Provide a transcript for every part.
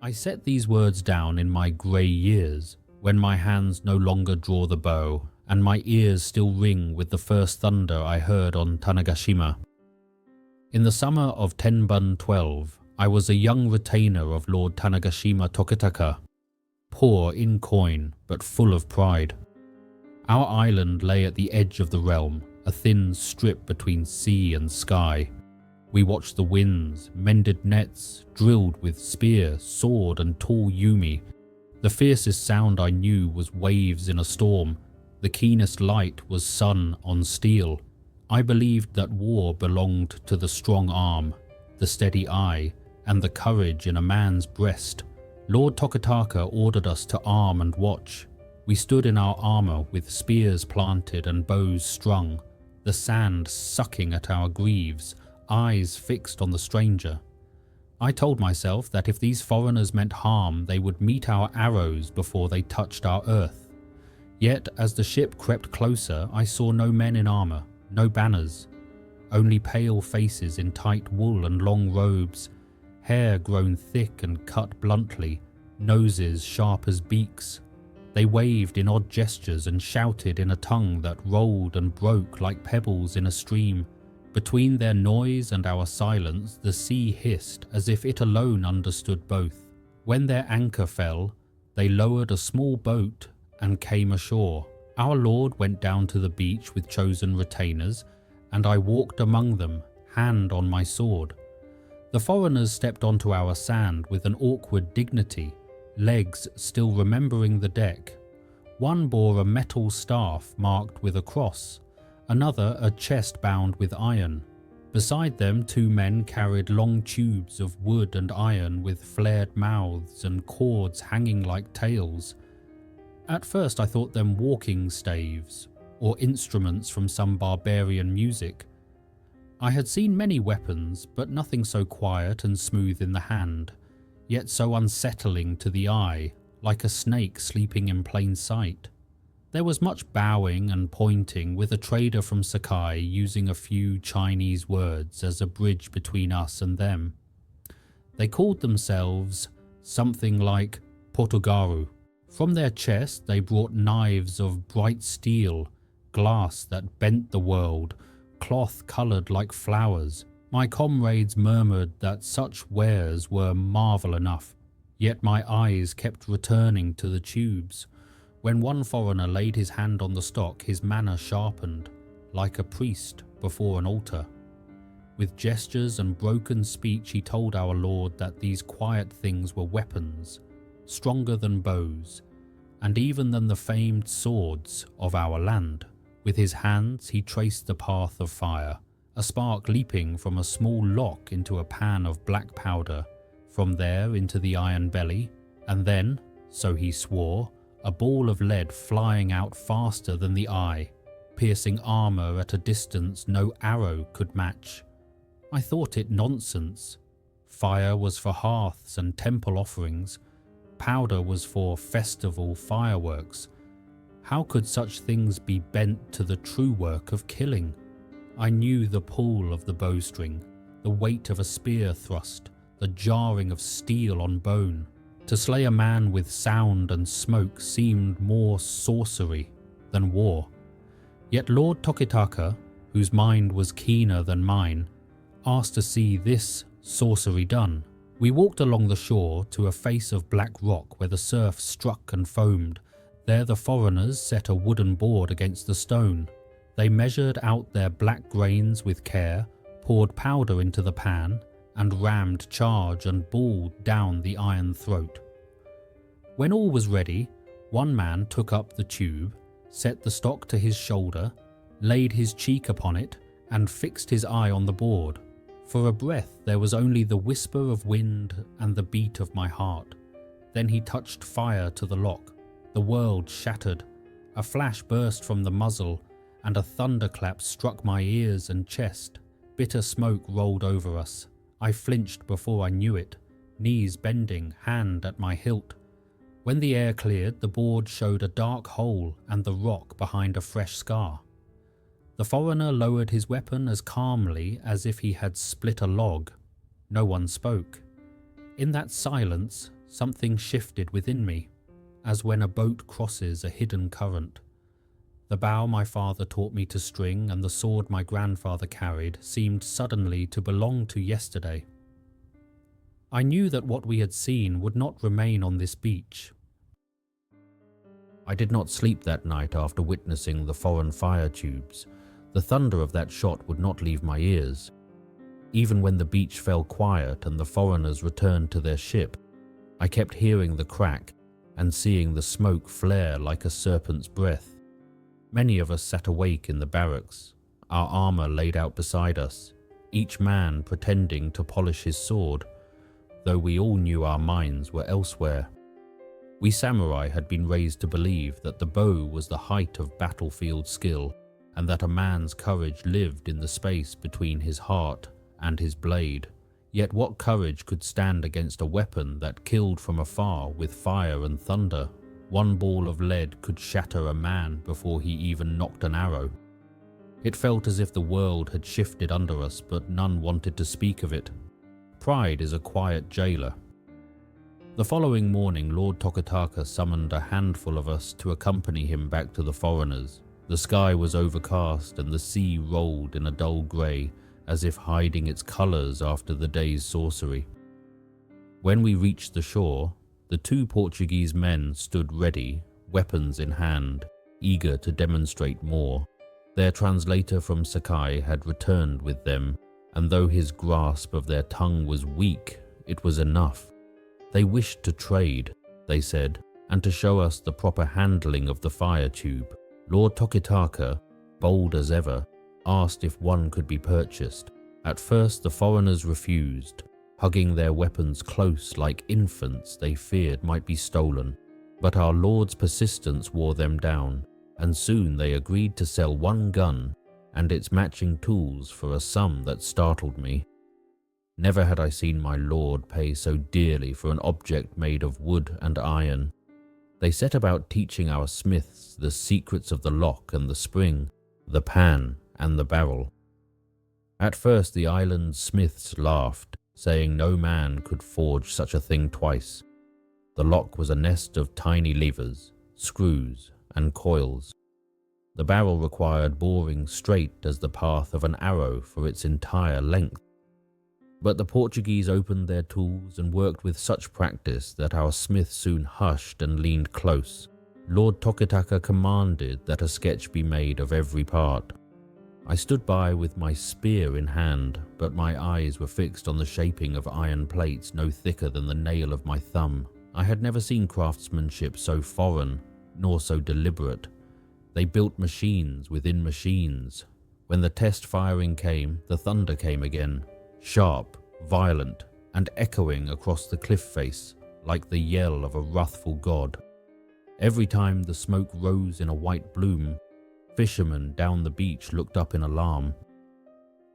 I set these words down in my grey years, when my hands no longer draw the bow, and my ears still ring with the first thunder I heard on Tanegashima. In the summer of Tenbun 12, I was a young retainer of Lord Tanegashima Tokitaka, poor in coin but full of pride. Our island lay at the edge of the realm, a thin strip between sea and sky. We watched the winds, mended nets, drilled with spear, sword and tall yumi. The fiercest sound I knew was waves in a storm. The keenest light was sun on steel. I believed that war belonged to the strong arm, the steady eye, and the courage in a man's breast. Lord Tokitaka ordered us to arm and watch. We stood in our armour with spears planted and bows strung, the sand sucking at our greaves, eyes fixed on the stranger. I told myself that if these foreigners meant harm, they would meet our arrows before they touched our earth. Yet as the ship crept closer, I saw no men in armour, no banners, only pale faces in tight wool and long robes, hair grown thick and cut bluntly, noses sharp as beaks. They waved in odd gestures and shouted in a tongue that rolled and broke like pebbles in a stream. Between their noise and our silence, the sea hissed as if it alone understood both. When their anchor fell, they lowered a small boat and came ashore. Our lord went down to the beach with chosen retainers, and I walked among them, hand on my sword. The foreigners stepped onto our sand with an awkward dignity, legs still remembering the deck. One bore a metal staff marked with a cross, another a chest bound with iron. Beside them 2 men carried long tubes of wood and iron with flared mouths and cords hanging like tails. At first I thought them walking staves, or instruments from some barbarian music. I had seen many weapons, but nothing so quiet and smooth in the hand, yet so unsettling to the eye, like a snake sleeping in plain sight. There was much bowing and pointing, with a trader from Sakai using a few Chinese words as a bridge between us and them. They called themselves something like Portugaru. From their chest they brought knives of bright steel, glass that bent the world, cloth coloured like flowers. My comrades murmured that such wares were marvel enough, yet my eyes kept returning to the tubes. When one foreigner laid his hand on the stock, his manner sharpened, like a priest before an altar. With gestures and broken speech he told our lord that these quiet things were weapons, stronger than bows, and even than the famed swords of our land. With his hands he traced the path of fire, a spark leaping from a small lock into a pan of black powder, from there into the iron belly, and then, so he swore, a ball of lead flying out faster than the eye, piercing armour at a distance no arrow could match. I thought it nonsense. Fire was for hearths and temple offerings. Powder was for festival fireworks. How could such things be bent to the true work of killing? I knew the pull of the bowstring, the weight of a spear thrust, the jarring of steel on bone. To slay a man with sound and smoke seemed more sorcery than war. Yet Lord Tokitaka, whose mind was keener than mine, asked to see this sorcery done. We walked along the shore to a face of black rock where the surf struck and foamed. There the foreigners set a wooden board against the stone. They measured out their black grains with care, poured powder into the pan, and rammed charge and ball down the iron throat. When all was ready, one man took up the tube, set the stock to his shoulder, laid his cheek upon it, and fixed his eye on the board. For a breath there was only the whisper of wind and the beat of my heart. Then he touched fire to the lock. The world shattered. A flash burst from the muzzle, and a thunderclap struck my ears and chest. Bitter smoke rolled over us. I flinched before I knew it, knees bending, hand at my hilt. When the air cleared, the board showed a dark hole and the rock behind a fresh scar. The foreigner lowered his weapon as calmly as if he had split a log. No one spoke. In that silence, something shifted within me, as when a boat crosses a hidden current. The bow my father taught me to string and the sword my grandfather carried seemed suddenly to belong to yesterday. I knew that what we had seen would not remain on this beach. I did not sleep that night after witnessing the foreign fire tubes. The thunder of that shot would not leave my ears. Even when the beach fell quiet and the foreigners returned to their ship, I kept hearing the crack and seeing the smoke flare like a serpent's breath. Many of us sat awake in the barracks, our armor laid out beside us, each man pretending to polish his sword, though we all knew our minds were elsewhere. We samurai had been raised to believe that the bow was the height of battlefield skill, and that a man's courage lived in the space between his heart and his blade. Yet what courage could stand against a weapon that killed from afar with fire and thunder? One ball of lead could shatter a man before he even knocked an arrow. It felt as if the world had shifted under us, but none wanted to speak of it. Pride is a quiet jailer. The following morning, Lord Tokataka summoned a handful of us to accompany him back to the foreigners. The sky was overcast and the sea rolled in a dull grey, as if hiding its colours after the day's sorcery. When we reached the shore, the two Portuguese men stood ready, weapons in hand, eager to demonstrate more. Their translator from Sakai had returned with them, and though his grasp of their tongue was weak, it was enough. They wished to trade, they said, and to show us the proper handling of the fire tube. Lord Tokataka, bold as ever, asked if one could be purchased. At first the foreigners refused, hugging their weapons close like infants they feared might be stolen. But our Lord's persistence wore them down, and soon they agreed to sell one gun and its matching tools for a sum that startled me. Never had I seen my Lord pay so dearly for an object made of wood and iron. They set about teaching our smiths the secrets of the lock and the spring, the pan and the barrel. At first the island's smiths laughed, saying no man could forge such a thing twice. The lock was a nest of tiny levers, screws and coils. The barrel required boring straight as the path of an arrow for its entire length. But the Portuguese opened their tools and worked with such practice that our smith soon hushed and leaned close. Lord Tokataka commanded that a sketch be made of every part. I stood by with my spear in hand, but my eyes were fixed on the shaping of iron plates no thicker than the nail of my thumb. I had never seen craftsmanship so foreign, nor so deliberate. They built machines within machines. When the test firing came, the thunder came again, sharp, violent, and echoing across the cliff face like the yell of a wrathful god. Every time the smoke rose in a white bloom, fishermen down the beach looked up in alarm.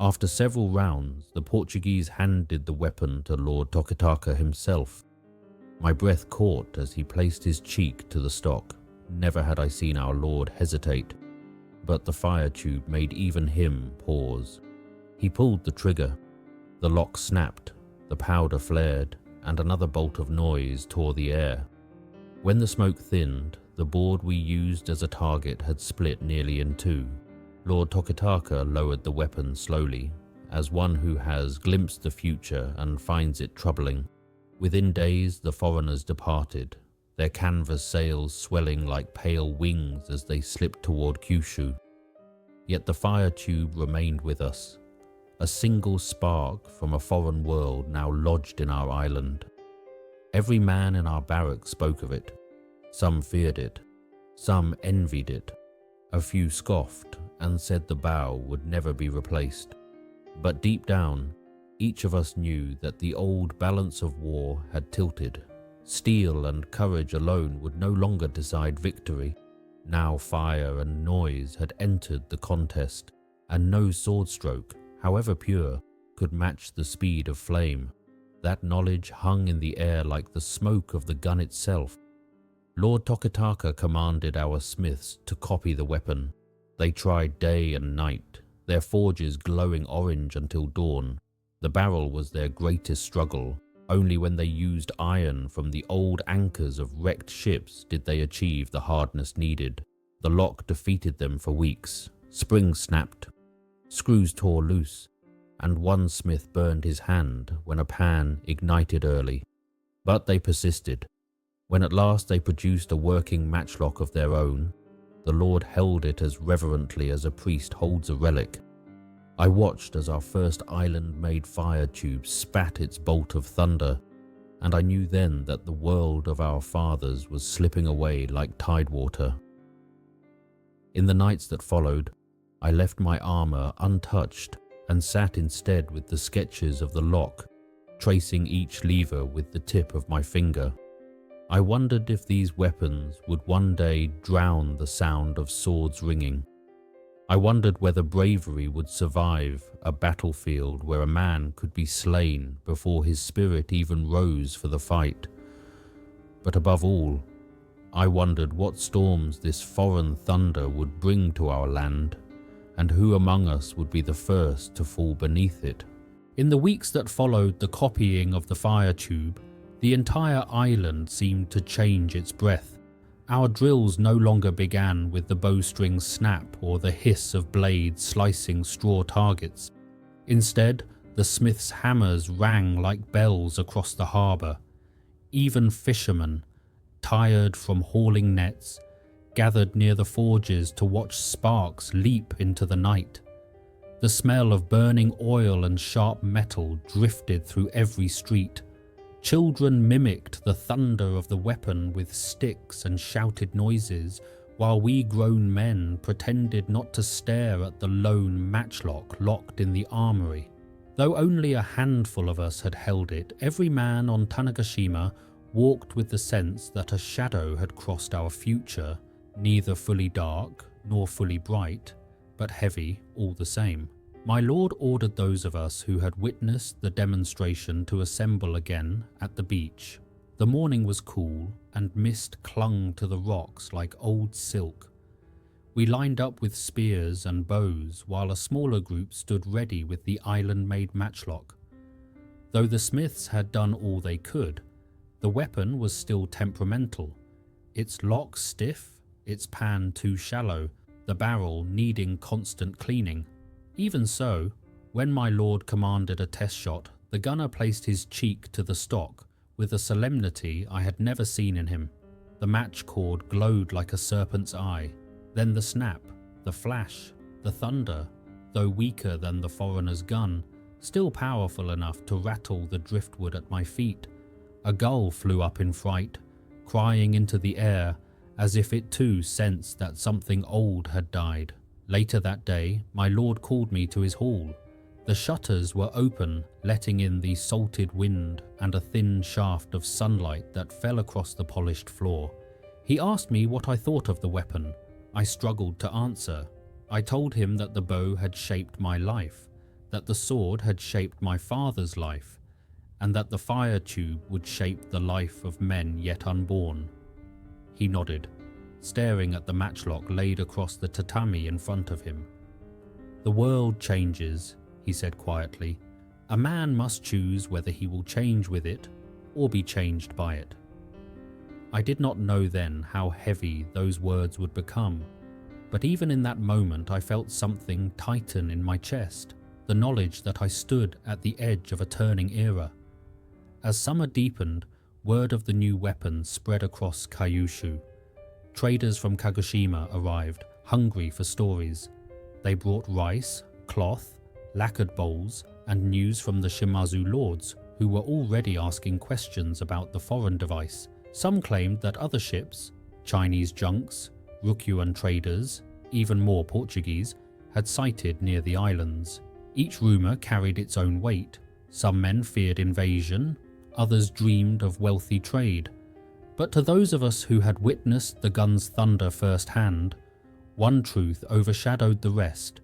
After several rounds, the Portuguese handed the weapon to Lord Tokataka himself. My breath caught as he placed his cheek to the stock. Never had I seen our Lord hesitate, but the fire tube made even him pause. He pulled the trigger. The lock snapped, the powder flared, and another bolt of noise tore the air. When the smoke thinned, the board we used as a target had split nearly in two. Lord Tokataka lowered the weapon slowly, as one who has glimpsed the future and finds it troubling. Within days the foreigners departed, their canvas sails swelling like pale wings as they slipped toward Kyushu. Yet the fire tube remained with us, a single spark from a foreign world now lodged in our island. Every man in our barrack spoke of it. Some feared it, some envied it. A few scoffed and said the bow would never be replaced. But deep down, each of us knew that the old balance of war had tilted. Steel and courage alone would no longer decide victory. Now fire and noise had entered the contest, and no sword stroke, however pure, could match the speed of flame. That knowledge hung in the air like the smoke of the gun itself. Lord Tokataka commanded our smiths to copy the weapon. They tried day and night, their forges glowing orange until dawn. The barrel was their greatest struggle, Only when they used iron from the old anchors of wrecked ships did they achieve the hardness needed. The lock defeated them for weeks. Springs snapped, screws tore loose, and one smith burned his hand when a pan ignited early. But they persisted. When at last they produced a working matchlock of their own, the Lord held it as reverently as a priest holds a relic. I watched as our first island-made fire tube spat its bolt of thunder, and I knew then that the world of our fathers was slipping away like tidewater. In the nights that followed, I left my armor untouched and sat instead with the sketches of the lock, tracing each lever with the tip of my finger. I wondered if these weapons would one day drown the sound of swords ringing. I wondered whether bravery would survive a battlefield where a man could be slain before his spirit even rose for the fight. But above all, I wondered what storms this foreign thunder would bring to our land, and who among us would be the first to fall beneath it. In the weeks that followed the copying of the fire tube, the entire island seemed to change its breath. Our drills no longer began with the bowstring snap or the hiss of blades slicing straw targets. Instead, the smiths' hammers rang like bells across the harbour. Even fishermen, tired from hauling nets, gathered near the forges to watch sparks leap into the night. The smell of burning oil and sharp metal drifted through every street. Children mimicked the thunder of the weapon with sticks and shouted noises, while we grown men pretended not to stare at the lone matchlock locked in the armory. Though only a handful of us had held it, every man on Tanegashima walked with the sense that a shadow had crossed our future, neither fully dark nor fully bright, but heavy all the same. My lord ordered those of us who had witnessed the demonstration to assemble again at the beach. The morning was cool, and mist clung to the rocks like old silk. We lined up with spears and bows, while a smaller group stood ready with the island-made matchlock. Though the smiths had done all they could, the weapon was still temperamental, its lock stiff, its pan too shallow, the barrel needing constant cleaning. Even so, when my lord commanded a test shot, the gunner placed his cheek to the stock with a solemnity I had never seen in him. The match cord glowed like a serpent's eye. Then the snap, the flash, the thunder, though weaker than the foreigner's gun, still powerful enough to rattle the driftwood at my feet. A gull flew up in fright, crying into the air as if it too sensed that something old had died. Later that day, my lord called me to his hall. The shutters were open, letting in the salted wind and a thin shaft of sunlight that fell across the polished floor. He asked me what I thought of the weapon. I struggled to answer. I told him that the bow had shaped my life, that the sword had shaped my father's life, and that the fire tube would shape the life of men yet unborn. He nodded, staring at the matchlock laid across the tatami in front of him. "The world changes," he said quietly. "A man must choose whether he will change with it or be changed by it." I did not know then how heavy those words would become, but even in that moment I felt something tighten in my chest, the knowledge that I stood at the edge of a turning era. As summer deepened, word of the new weapon spread across Kyushu. Traders from Kagoshima arrived, hungry for stories. They brought rice, cloth, lacquered bowls, and news from the Shimazu lords, who were already asking questions about the foreign device. Some claimed that other ships, Chinese junks, Ryukyuan traders, even more Portuguese, had sighted near the islands. Each rumour carried its own weight. Some men feared invasion, others dreamed of wealthy trade. But to those of us who had witnessed the gun's thunder firsthand, one truth overshadowed the rest.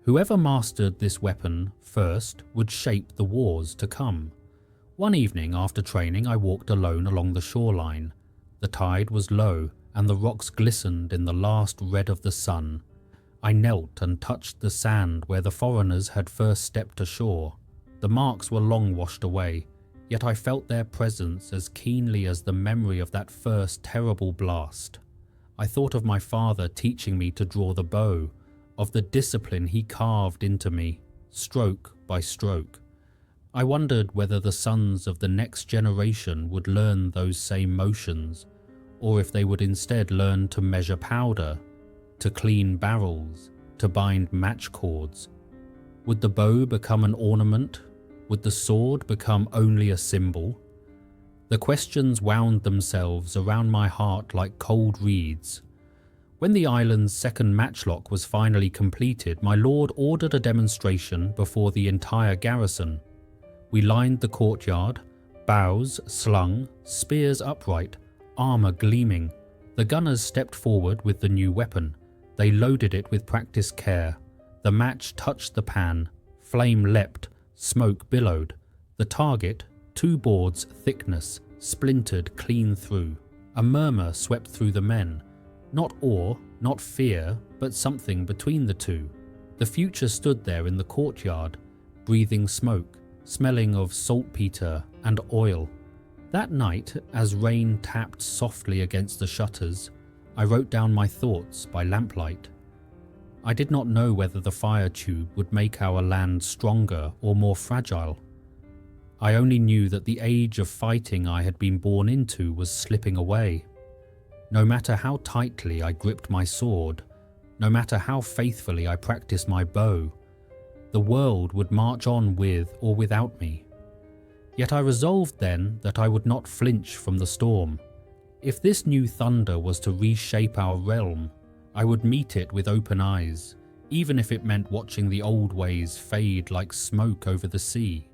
Whoever mastered this weapon first would shape the wars to come. One evening after training, I walked alone along the shoreline. The tide was low, and the rocks glistened in the last red of the sun. I knelt and touched the sand where the foreigners had first stepped ashore. The marks were long washed away, yet I felt their presence as keenly as the memory of that first terrible blast. I thought of my father teaching me to draw the bow, of the discipline he carved into me, stroke by stroke. I wondered whether the sons of the next generation would learn those same motions, or if they would instead learn to measure powder, to clean barrels, to bind match cords. Would the bow become an ornament? Would the sword become only a symbol? The questions wound themselves around my heart like cold reeds. When the island's second matchlock was finally completed, my lord ordered a demonstration before the entire garrison. We lined the courtyard, bows slung, spears upright, armour gleaming. The gunners stepped forward with the new weapon. They loaded it with practiced care. The match touched the pan. Flame leapt, smoke billowed. The target, 2 boards thickness, splintered clean through. A murmur swept through the men. Not awe, not fear, but something between the two. The future stood there in the courtyard, breathing smoke, smelling of saltpeter and oil. That night, as rain tapped softly against the shutters, I wrote down my thoughts by lamplight. I did not know whether the fire tube would make our land stronger or more fragile. I only knew that the age of fighting I had been born into was slipping away. No matter how tightly I gripped my sword, no matter how faithfully I practiced my bow, the world would march on with or without me. Yet I resolved then that I would not flinch from the storm. If this new thunder was to reshape our realm, I would meet it with open eyes, even if it meant watching the old ways fade like smoke over the sea.